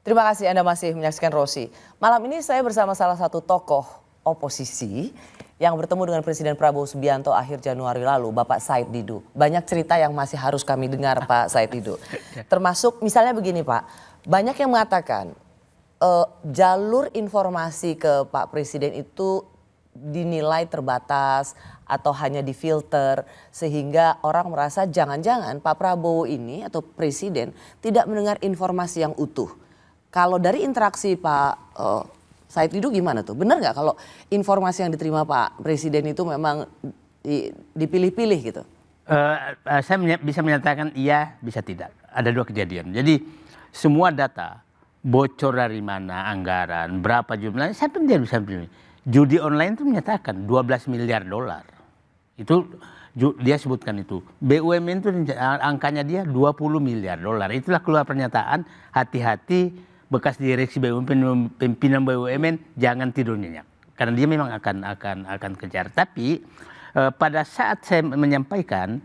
Terima kasih Anda masih menyaksikan Rosi. Malam ini saya bersama salah satu tokoh oposisi yang bertemu dengan Presiden Prabowo Subianto akhir Januari lalu, Bapak Said Didu. Banyak cerita yang masih harus kami dengar Pak Said Didu. Termasuk misalnya begini Pak, banyak yang mengatakan jalur informasi ke Pak Presiden itu dinilai terbatas atau hanya difilter sehingga orang merasa jangan-jangan Pak Prabowo ini atau Presiden tidak mendengar informasi yang utuh. Kalau dari interaksi Pak Said Didu gimana tuh? Benar nggak kalau informasi yang diterima Pak Presiden itu memang dipilih-pilih gitu? Saya bisa menyatakan iya, bisa tidak. Ada dua kejadian. Jadi semua data bocor dari mana, anggaran, berapa jumlahnya, saya pun dia bisa pilih. Judi online itu menyatakan 12 miliar dolar. Itu dia sebutkan itu. BUMN itu angkanya dia 20 miliar dolar. Itulah keluar pernyataan, hati-hati bekas direksi BUMN, pimpinan BUMN jangan tidur nyenyak. Karena dia memang akan kejar. Tapi pada saat saya menyampaikan,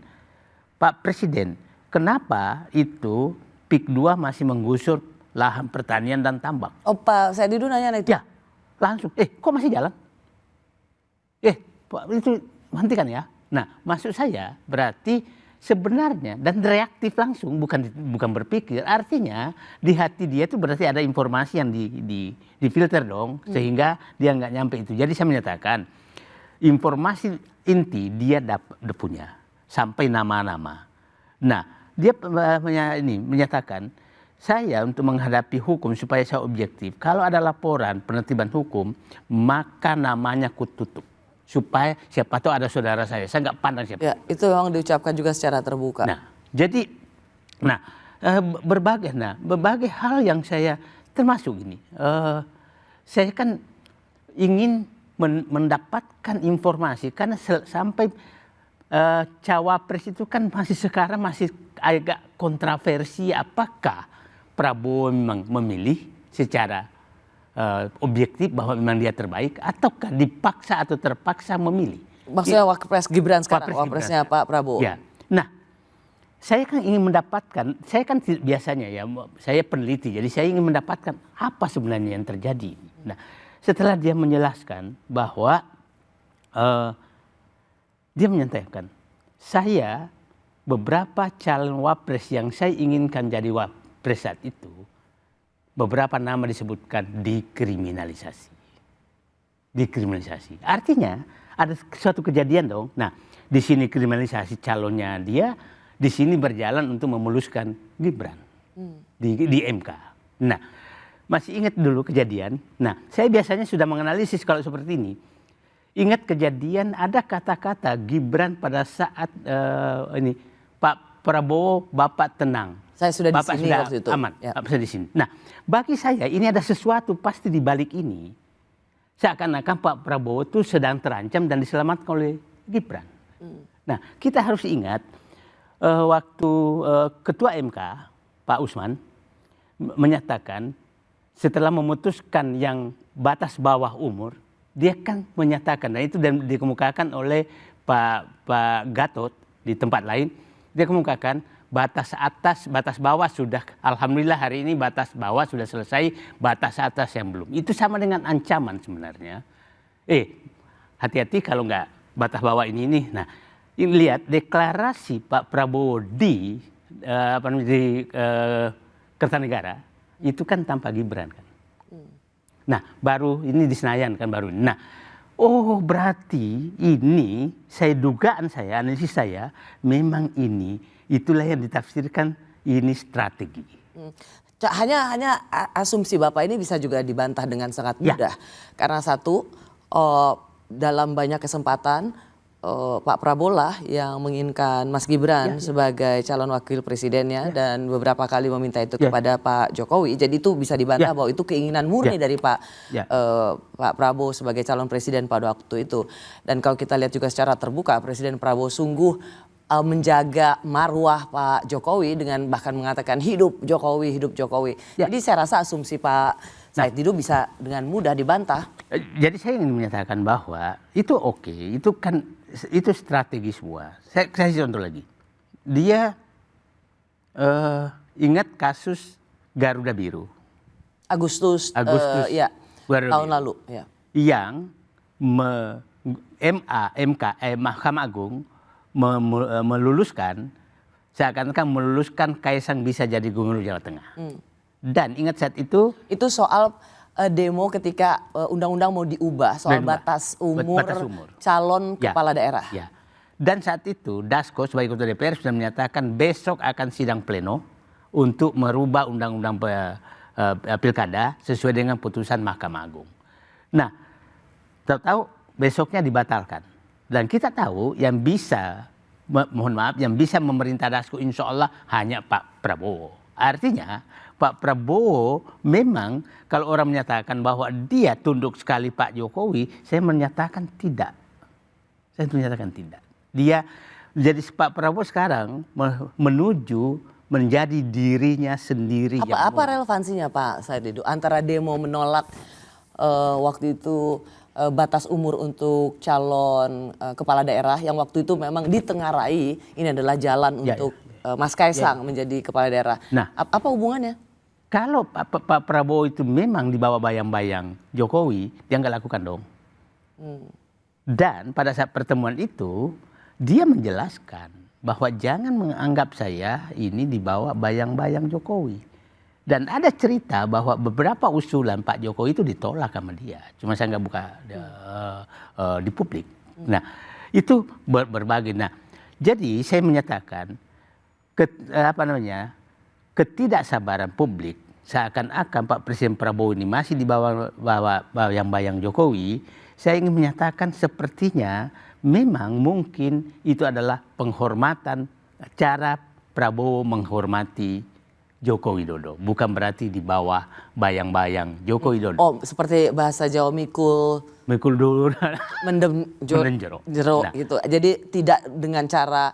Pak Presiden, kenapa itu PIK 2 masih menggusur lahan pertanian dan tambak? Oh Pak Said Didu nanya itu? Ya, langsung. Kok masih jalan? Pak, itu hentikan ya. Nah, maksud saya berarti sebenarnya dan reaktif langsung, bukan berpikir. Artinya di hati dia itu berarti ada informasi yang difilter dong, sehingga dia nggak nyampe itu. Jadi saya menyatakan informasi inti dia punya sampai nama-nama. Nah, dia menyatakan saya untuk menghadapi hukum supaya saya objektif. Kalau ada laporan penertiban hukum, maka namanya kututup. Supaya siapa tahu ada saudara saya nggak pandang siapa. Ya, itu memang diucapkan juga secara terbuka. Nah, jadi, berbagai hal yang saya termasuk ini, saya kan ingin mendapatkan informasi karena sampai cawapres itu kan sekarang masih agak kontroversi apakah Prabowo memang memilih secara objektif bahwa memang dia terbaik ataukah dipaksa atau terpaksa memilih. Maksudnya Wapres Gibran sekarang, Wapresnya Pak Prabowo. Ya. Nah, saya kan ingin mendapatkan, saya kan biasanya ya, saya peneliti, jadi saya ingin mendapatkan apa sebenarnya yang terjadi. Nah, setelah dia menjelaskan bahwa dia menyatakan, saya beberapa calon wapres yang saya inginkan jadi wapres saat itu, beberapa nama disebutkan dikriminalisasi. Dikriminalisasi. Artinya ada suatu kejadian dong. Nah, di sini kriminalisasi calonnya dia, di sini berjalan untuk memuluskan Gibran di MK. Nah, masih ingat dulu kejadian. Nah, saya biasanya sudah menganalisis kalau seperti ini. Ingat kejadian ada kata-kata Gibran pada saat Pak Prabowo, Bapak tenang. Saya sudah Bapak di sini sudah waktu itu. Aman, Ya. Bapak sudah di sini. Nah, bagi saya ini ada sesuatu pasti di balik ini. Seakan-akan Pak Prabowo itu sedang terancam dan diselamatkan oleh Gibran. Nah, kita harus ingat waktu Ketua MK, Pak Usman, menyatakan setelah memutuskan yang batas bawah umur, dia kan menyatakan, dan itu dikemukakan oleh Pak Gatot di tempat lain, dia kemukakan batas atas, batas bawah sudah, alhamdulillah hari ini batas bawah sudah selesai, batas atas yang belum. Itu sama dengan ancaman sebenarnya. Hati-hati kalau nggak batas bawah ini. Nah, ini lihat deklarasi Pak Prabowo di Kertanegara itu kan tanpa Gibran kan. Nah, baru ini di Senayan kan baru. Nah, berarti ini analisis saya memang ini. Itulah yang ditafsirkan ini strategi. Hanya asumsi Bapak ini bisa juga dibantah dengan sangat mudah. Karena satu, dalam banyak kesempatan Pak Prabowo lah yang menginginkan Mas Gibran sebagai calon wakil presidennya dan beberapa kali meminta itu kepada Pak Jokowi. Jadi itu bisa dibantah bahwa itu keinginan murni dari Pak Prabowo sebagai calon presiden pada waktu itu. Dan kalau kita lihat juga secara terbuka, Presiden Prabowo sungguh menjaga marwah Pak Jokowi dengan bahkan mengatakan hidup Jokowi, hidup Jokowi. Jadi saya rasa asumsi Pak Said Didu bisa dengan mudah dibantah. Jadi saya ingin menyatakan bahwa itu oke, itu strategi semua. Saya kasih contoh lagi. Dia ingat kasus Garuda Biru. Agustus, Agustus ya, baru tahun lalu. Ya. yang Mahkamah Agung meluluskan, seakan-akan meluluskan Kaisang bisa jadi gubernur Jawa Tengah. Dan ingat saat itu soal demo ketika undang-undang mau diubah soal batas umur calon kepala daerah. Ya. Dan saat itu Dasko sebagai ketua DPR sudah menyatakan besok akan sidang pleno untuk merubah undang-undang pilkada sesuai dengan putusan Mahkamah Agung. Nah, tahu-tahu besoknya dibatalkan. Dan kita tahu yang bisa, mohon maaf, yang bisa memerintah Dasko insya Allah hanya Pak Prabowo. Artinya Pak Prabowo memang kalau orang menyatakan bahwa dia tunduk sekali Pak Jokowi, saya menyatakan tidak. Saya menyatakan tidak. Dia jadi Pak Prabowo sekarang menuju menjadi dirinya sendiri. Apa relevansinya Pak Said Didu antara demo menolak waktu itu batas umur untuk calon kepala daerah yang waktu itu memang ditengarai ini adalah jalan untuk Mas Kaisang menjadi kepala daerah. Nah, apa hubungannya? Kalau Pak Prabowo itu memang dibawa bayang-bayang Jokowi, dia nggak lakukan dong. Dan pada saat pertemuan itu dia menjelaskan bahwa jangan menganggap saya ini dibawa bayang-bayang Jokowi. Dan ada cerita bahwa beberapa usulan Pak Jokowi itu ditolak sama dia. Cuma saya nggak buka di publik. Nah, itu berbagai. Nah, jadi saya menyatakan ketidaksabaran publik seakan-akan Pak Presiden Prabowo ini masih dibawa bayang-bayang Jokowi. Saya ingin menyatakan sepertinya memang mungkin itu adalah penghormatan, cara Prabowo menghormati Joko Widodo. Bukan berarti di bawah bayang-bayang Joko Widodo. Oh, seperti bahasa Jawa mikul. Mikul dulu. Mendem jero nah, gitu. Jadi tidak dengan cara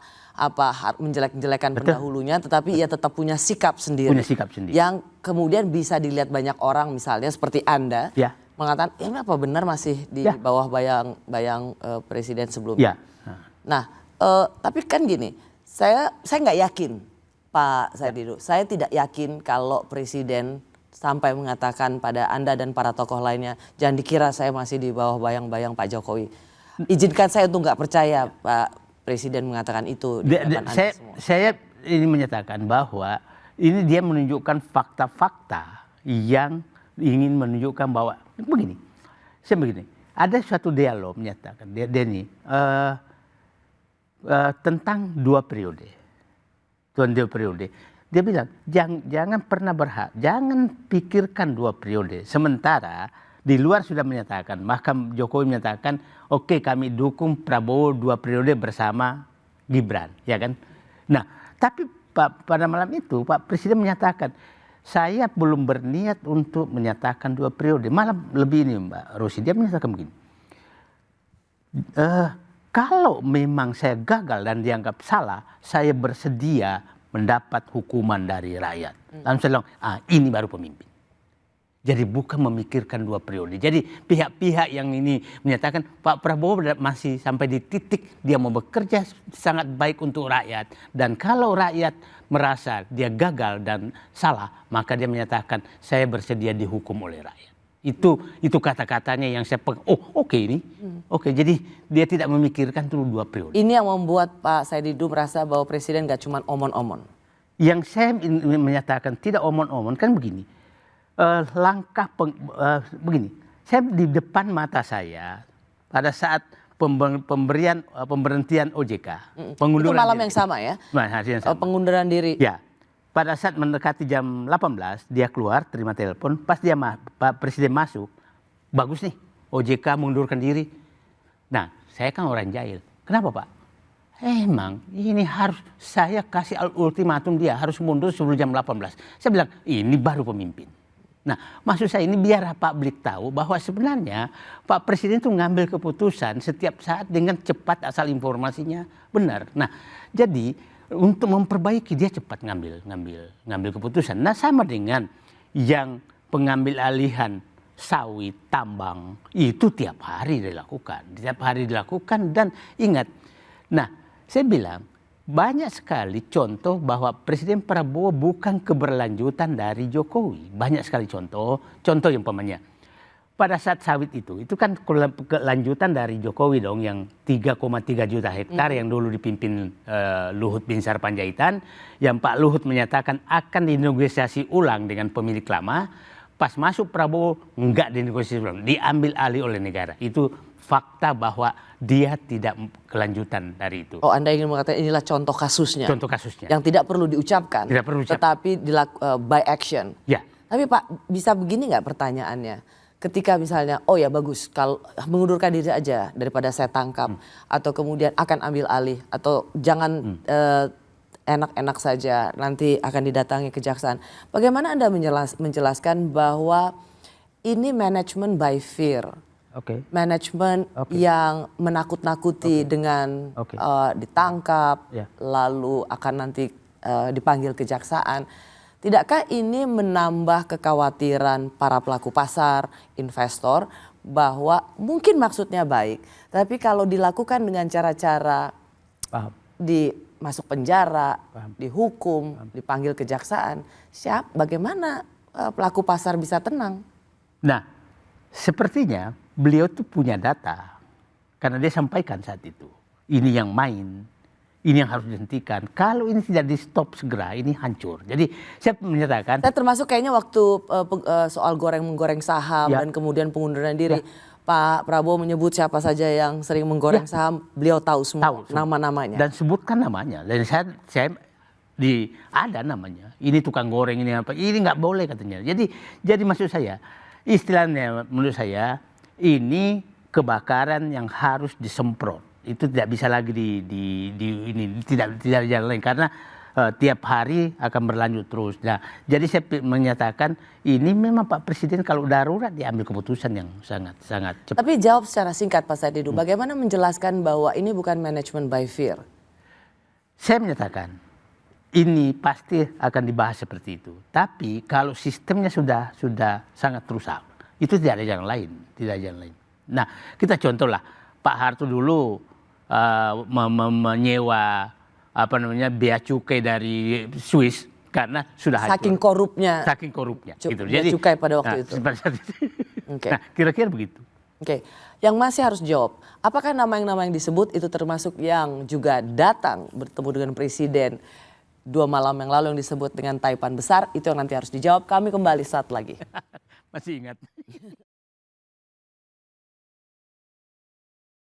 menjelek-jelekan pendahulunya, tetapi ia tetap punya sikap sendiri. Punya sikap sendiri. Yang kemudian bisa dilihat banyak orang, misalnya seperti Anda. Ya. Mengatakan, ini apa benar masih di bawah bayang presiden sebelumnya. Ya. Nah, tapi kan gini, saya nggak yakin Pak Said Didu. Saya tidak yakin kalau presiden sampai mengatakan pada Anda dan para tokoh lainnya, jangan dikira saya masih di bawah bayang-bayang Pak Jokowi. Izinkan saya untuk nggak percaya Pak Presiden mengatakan itu. Saya ini menyatakan bahwa ini dia menunjukkan fakta-fakta yang ingin menunjukkan bahwa begini, ada suatu dialog menyatakan Denny tentang 2 periode. Dia bilang jangan pernah jangan pikirkan 2 periode. Sementara di luar sudah menyatakan, bahkan Jokowi menyatakan, oke, kami dukung Prabowo 2 periode bersama Gibran, ya kan? Nah, tapi pada malam itu Pak Presiden menyatakan, saya belum berniat untuk menyatakan 2 periode. Malah lebih ini Mbak Rosi, dia menyatakan begini. Kalau memang saya gagal dan dianggap salah, saya bersedia mendapat hukuman dari rakyat. Lalu saya bilang, ini baru pemimpin. Jadi bukan memikirkan 2 periode. Jadi pihak-pihak yang ini menyatakan Pak Prabowo masih sampai di titik dia mau bekerja sangat baik untuk rakyat. Dan kalau rakyat merasa dia gagal dan salah, maka dia menyatakan saya bersedia dihukum oleh rakyat. Itu kata-katanya yang saya oke ini. Oke, jadi dia tidak memikirkan dulu 2 periode. Ini yang membuat Pak Said Didu merasa bahwa presiden gak cuma omon-omon. Yang saya menyatakan tidak omon-omon kan begini. Begini, saya di depan mata saya pada saat pemberhentian OJK, pengunduran itu malam diri. yang sama ya? Yang sama. Pengunduran diri. Ya, pada saat mendekati jam 18 dia keluar terima telepon, pas Pak Presiden masuk, bagus nih OJK mengundurkan diri. Nah, saya kan orang jahil, kenapa Pak? Emang ini harus saya kasih ultimatum dia harus mundur sebelum jam 18. Saya bilang ini baru pemimpin. Nah, maksud saya ini biar publik tahu bahwa sebenarnya Pak Presiden itu ngambil keputusan setiap saat dengan cepat asal informasinya benar. Nah, jadi untuk memperbaiki dia cepat ngambil keputusan. Nah, sama dengan yang pengambil alihan sawit, tambang itu tiap hari dilakukan dan ingat. Nah, saya bilang banyak sekali contoh bahwa Presiden Prabowo bukan keberlanjutan dari Jokowi. Banyak sekali contoh. Contoh yang umpamanya, pada saat sawit itu kan kelanjutan dari Jokowi dong, yang 3,3 juta hektar yang dulu dipimpin Luhut Binsar Panjaitan, yang Pak Luhut menyatakan akan dinegosiasi ulang dengan pemilik lama. Pas masuk Prabowo enggak dinegosiasi ulang, diambil alih oleh negara. Itu fakta bahwa dia tidak kelanjutan dari itu. Oh, Anda ingin mengatakan inilah contoh kasusnya. Contoh kasusnya. Yang tidak perlu diucapkan. Tidak perlu diucapkan. Tetapi by action. Ya. Tapi Pak, bisa begini nggak pertanyaannya? Ketika misalnya, oh ya bagus, kalau mengundurkan diri aja daripada saya tangkap. Atau kemudian akan ambil alih. Atau jangan enak-enak saja, nanti akan didatangi kejaksaan. Bagaimana Anda menjelaskan bahwa ini manajemen by fear? Manajemen yang menakut-nakuti dengan ditangkap, lalu akan nanti dipanggil kejaksaan. Tidakkah ini menambah kekhawatiran para pelaku pasar, investor, bahwa mungkin maksudnya baik, tapi kalau dilakukan dengan cara-cara masuk penjara, dihukum, dipanggil kejaksaan, bagaimana pelaku pasar bisa tenang? Nah, sepertinya beliau tuh punya data, karena dia sampaikan saat itu, ini yang main, ini yang harus dihentikan. Kalau ini tidak di stop segera, ini hancur. Jadi saya menyatakan. Saya termasuk kayaknya waktu soal menggoreng saham dan kemudian pengunduran diri, Pak Prabowo menyebut siapa saja yang sering menggoreng saham, beliau tahu semua nama-namanya. Dan sebutkan namanya. Dan saya ada namanya. Ini tukang goreng, ini apa? Ini nggak boleh katanya. Jadi maksud saya, istilahnya menurut saya, ini kebakaran yang harus disemprot. Itu tidak bisa lagi tidak jalan lain, karena tiap hari akan berlanjut terus. Nah, jadi saya menyatakan ini memang Pak Presiden kalau darurat diambil keputusan yang sangat cepat. Tapi jawab secara singkat Pak Said Didu, bagaimana menjelaskan bahwa ini bukan manajemen by fear? Saya menyatakan ini pasti akan dibahas seperti itu. Tapi kalau sistemnya sudah sangat rusak, itu tidak ada jalan lain, Nah, kita contohlah Pak Harto dulu menyewa bea cukai dari Swiss karena sudah saking korupnya. Gitu. Bea cukai pada waktu itu. Nah, kira-kira begitu. Oke. Yang masih harus jawab, apakah nama yang disebut itu termasuk yang juga datang bertemu dengan Presiden 2 malam yang lalu yang disebut dengan Taipan Besar? Itu yang nanti harus dijawab. Kami kembali saat lagi. Masih ingat.